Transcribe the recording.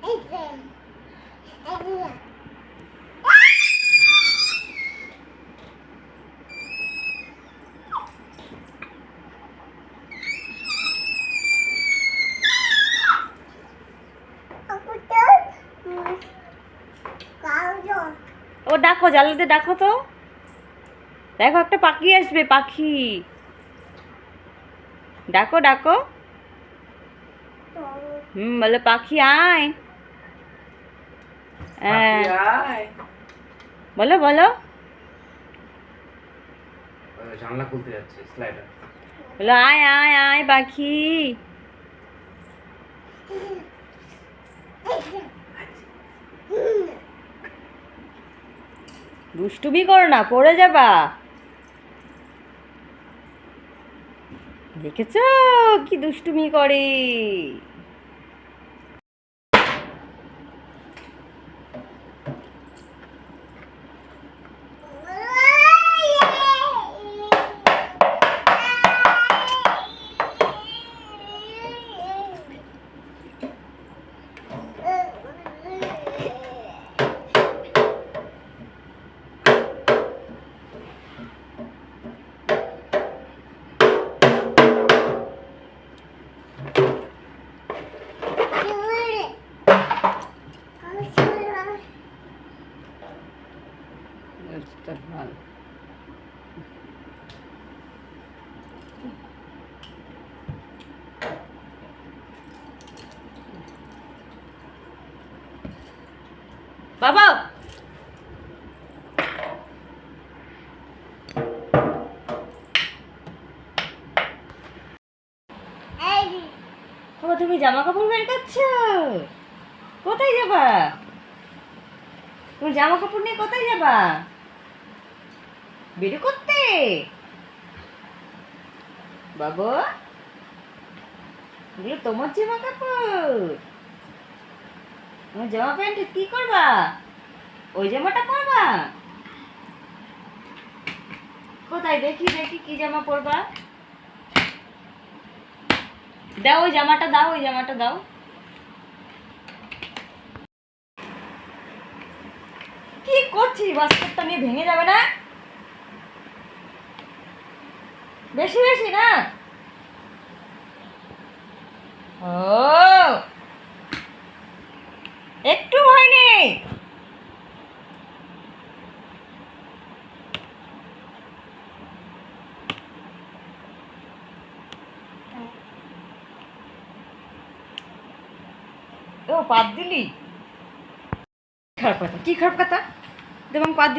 ও ডাকো, জানলাতে ডাকো তো। দেখো একটা পাখি আসবে, পাখি ডাকো ডাকো। বলো পাখি আয়। বলো বলো। জানলা খুলতে যাচ্ছে স্লাইডার। বলো আয় আয় আয় পাখি। দুষ্টুমি করো না, পড়ে যাবা। দেখেছো কি দুষ্টুমি করে। বাবা বাবা, তুমি জামা কাপড় বের করছো? কোথায় যাবা? তুমি জামা কাপড় নিয়ে কোথায় যাবা? বের করতে? বাবা এগুলো তোমার জামা কাপড়? তোমার জামা প্যান্ট কি করবা? ওই জামাটা পরবা? কোথায় দেখি দেখি কি জামা পরবা? দাও ওই জামাটা, দাও ওই জামাটা দাও। কি করছিস? বাস্কেটটা নিয়ে ভেঙে যাবে না? বেশি বেশি না? ও একটু ভয় নেই। ও পাত দিলি? খারাপ কথা, কি খারাপ কথা? দেবাং পাত দিলি।